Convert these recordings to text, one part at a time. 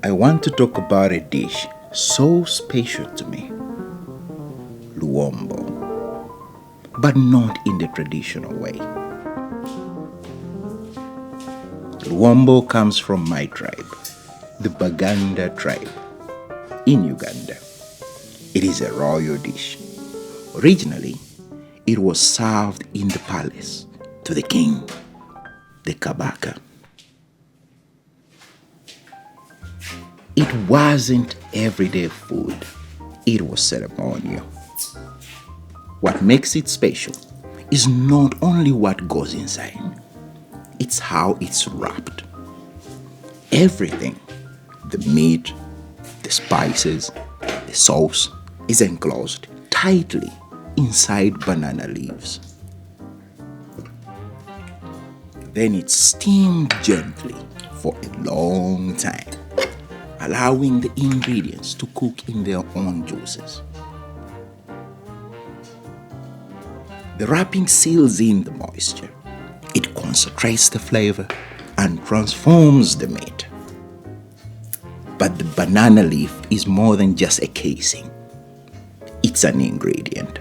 I want to talk about a dish so special to me, Luwombo, but not in the traditional way. Luwombo comes from my tribe, the Baganda tribe, in Uganda. It is a royal dish. Originally, it was served in the palace to the king, the Kabaka. It wasn't everyday food, it was ceremonial. What makes it special is not only what goes inside, it's how it's wrapped. Everything, the meat, the spices, the sauce, is enclosed tightly inside banana leaves. Then it's steamed gently for a long time, allowing the ingredients to cook in their own juices. The wrapping seals in the moisture. It concentrates the flavor and transforms the meat. But the banana leaf is more than just a casing. It's an ingredient.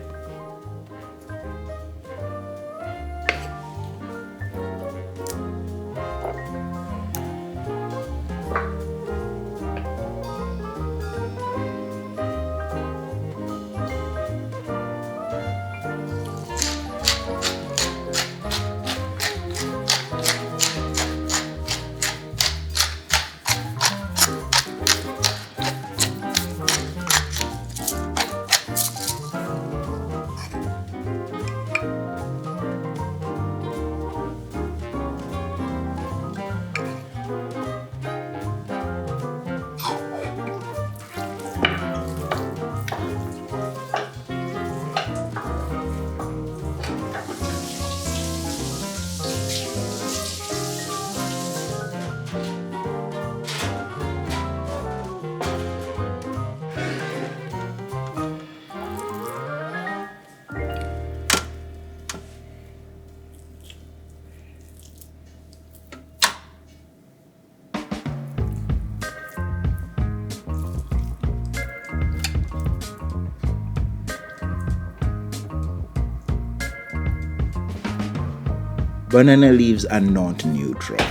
Banana leaves are not neutral.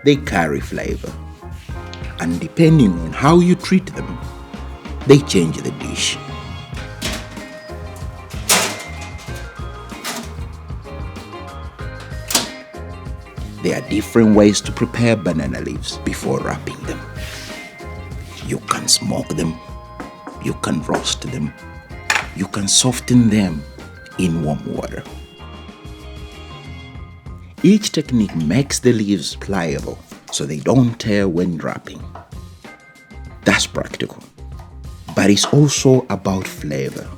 They carry flavor. And depending on how you treat them, they change the dish. There are different ways to prepare banana leaves before wrapping them. You can smoke them, you can roast them, you can soften them in warm water. Each technique makes the leaves pliable so they don't tear when wrapping. That's practical, but it's also about flavor.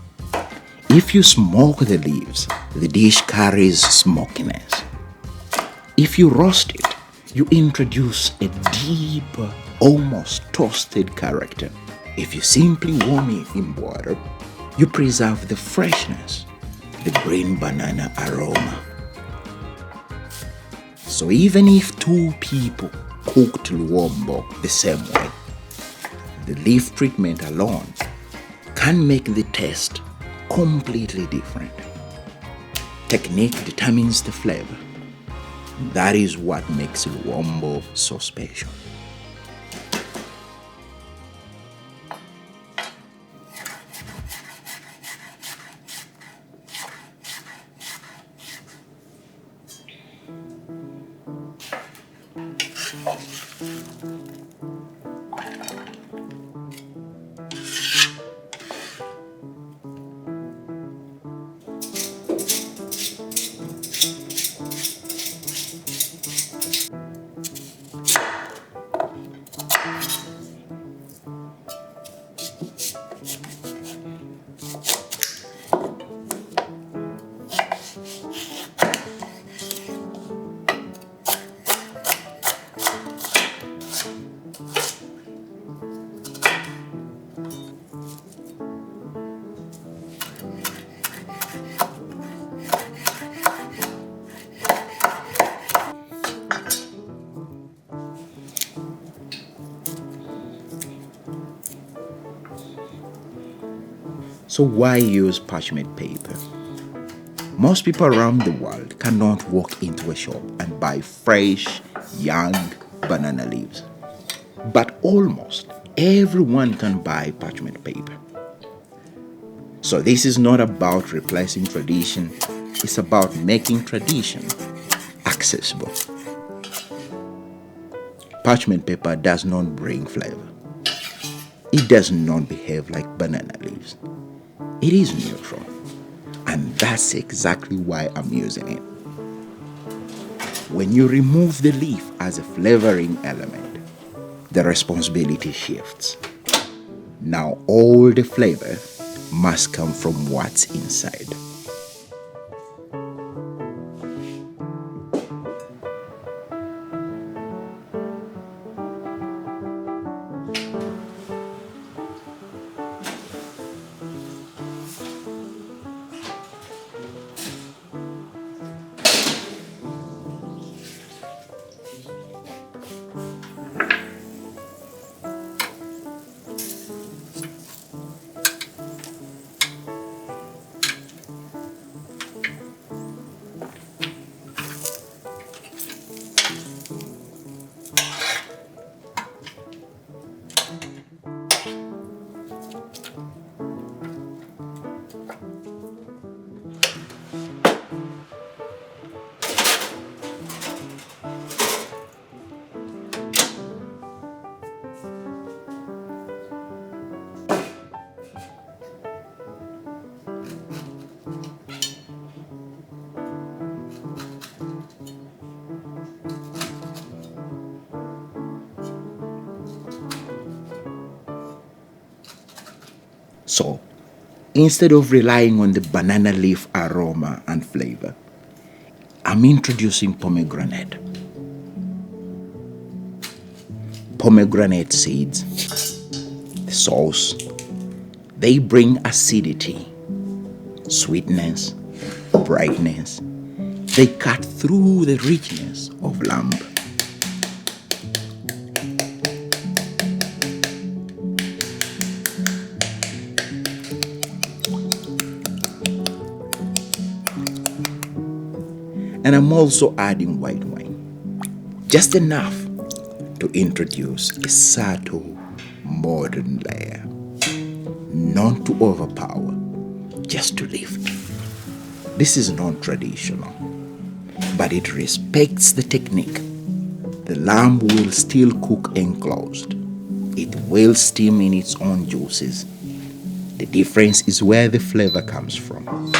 If you smoke the leaves, the dish carries smokiness. If you roast it, you introduce a deeper, almost toasted character. If you simply warm it in water, you preserve the freshness, the green banana aroma. So even if two people cooked Luwombo the same way, the leaf treatment alone can make the taste completely different. Technique determines the flavor. That is what makes Luwombo so special. So why use parchment paper? Most people around the world cannot walk into a shop and buy fresh, young banana leaves. But almost everyone can buy parchment paper. So this is not about replacing tradition, it's about making tradition accessible. Parchment paper does not bring flavor. It does not behave like banana leaves. It is neutral. And that's exactly why I'm using it. When you remove the leaf as a flavoring element, the responsibility shifts. Now all the flavor must come from what's inside. So, instead of relying on the banana leaf aroma and flavor, I'm introducing pomegranate. Pomegranate seeds, the sauce, they bring acidity, sweetness, brightness. They cut through the richness of lamb. And I'm also adding white wine, just enough to introduce a subtle modern layer, not to overpower, just to lift. This is not traditional, but it respects the technique. The lamb will still cook enclosed. It will steam in its own juices. The difference is where the flavor comes from.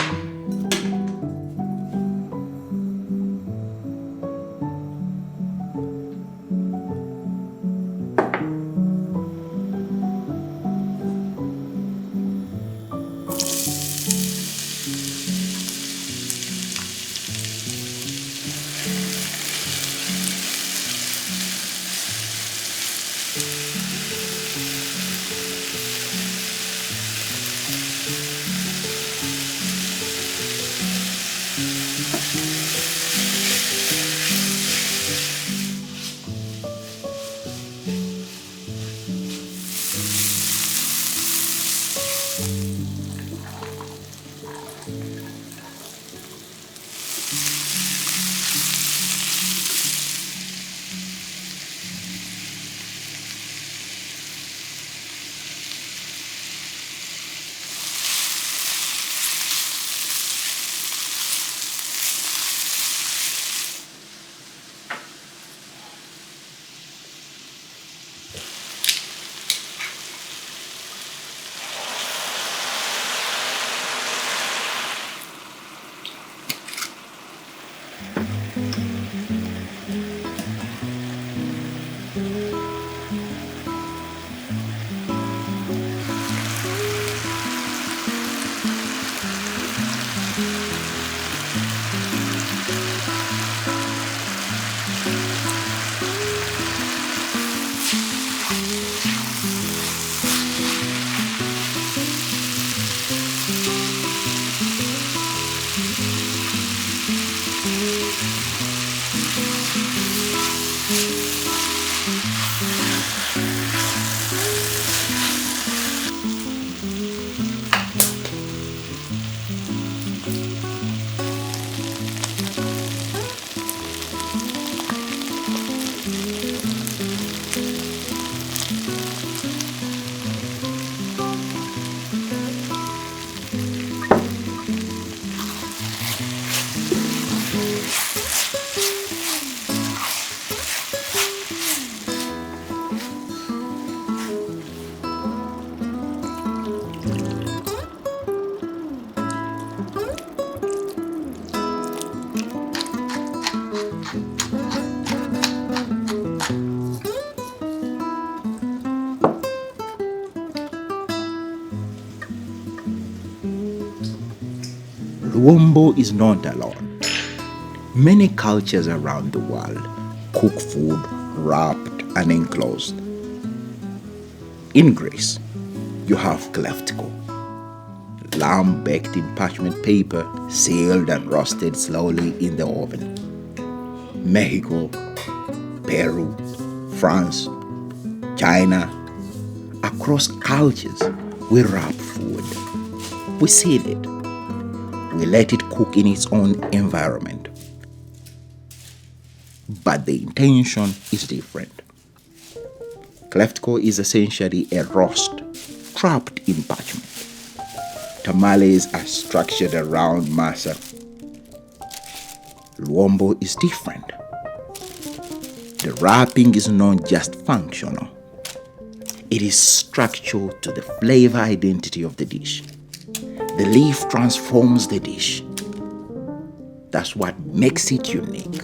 Luwombo is not alone. Many cultures around the world cook food wrapped and enclosed. In Greece, you have kleftiko, lamb baked in parchment paper, sealed and roasted slowly in the oven. Mexico, Peru, France, China, across cultures, we wrap food. We seal it. We let it cook in its own environment. But the intention is different. Kleftiko is essentially a roast trapped in parchment. Tamales are structured around masa. Luwombo is different. The wrapping is not just functional. It is structural to the flavor identity of the dish. The leaf transforms the dish. That's what makes it unique.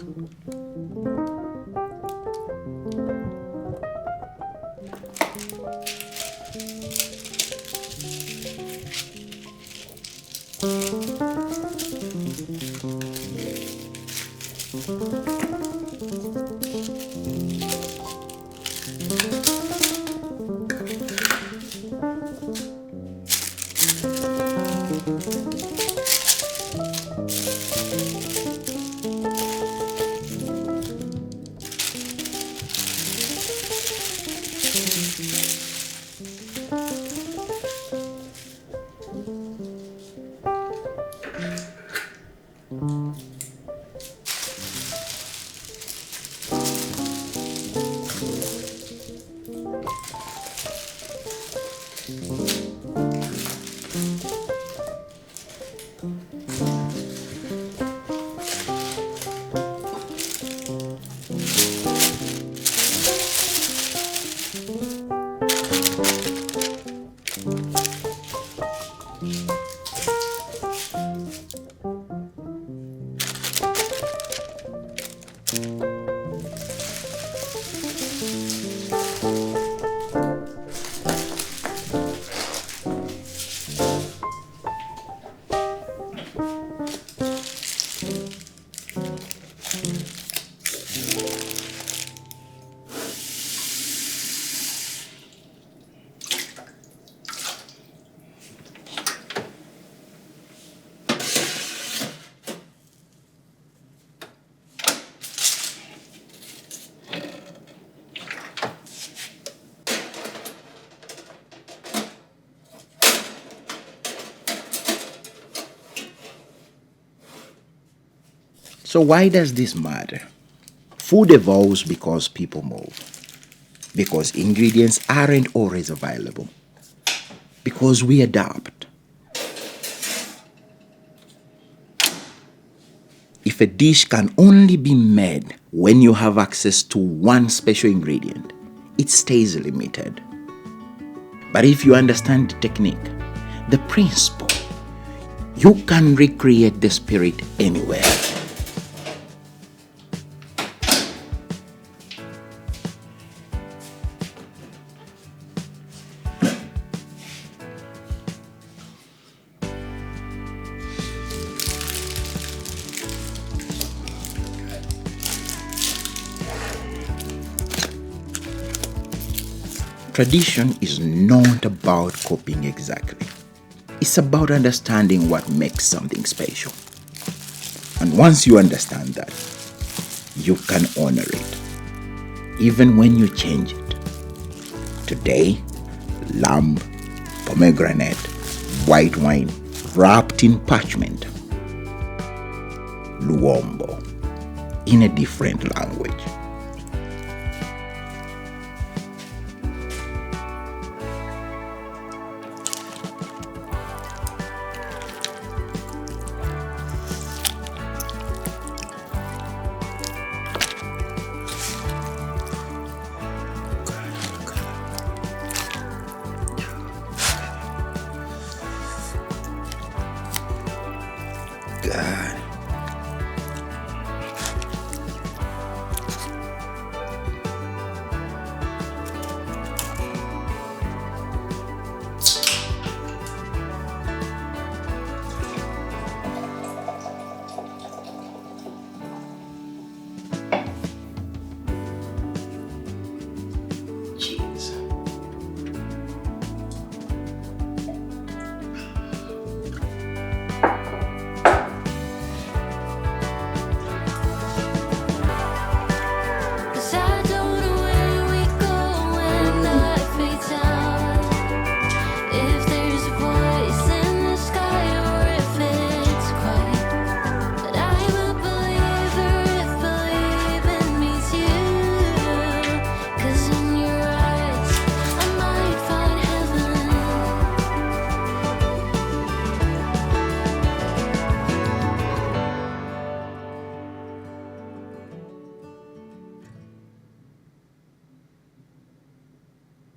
So why does this matter? Food evolves because people move. Because ingredients aren't always available. Because we adapt. If a dish can only be made when you have access to one special ingredient, it stays limited. But if you understand the technique, the principle, you can recreate the spirit anywhere. Tradition is not about copying exactly. It's about understanding what makes something special. And once you understand that, you can honor it, even when you change it. Today, lamb, pomegranate, white wine, wrapped in parchment. Luwombo, in a different language.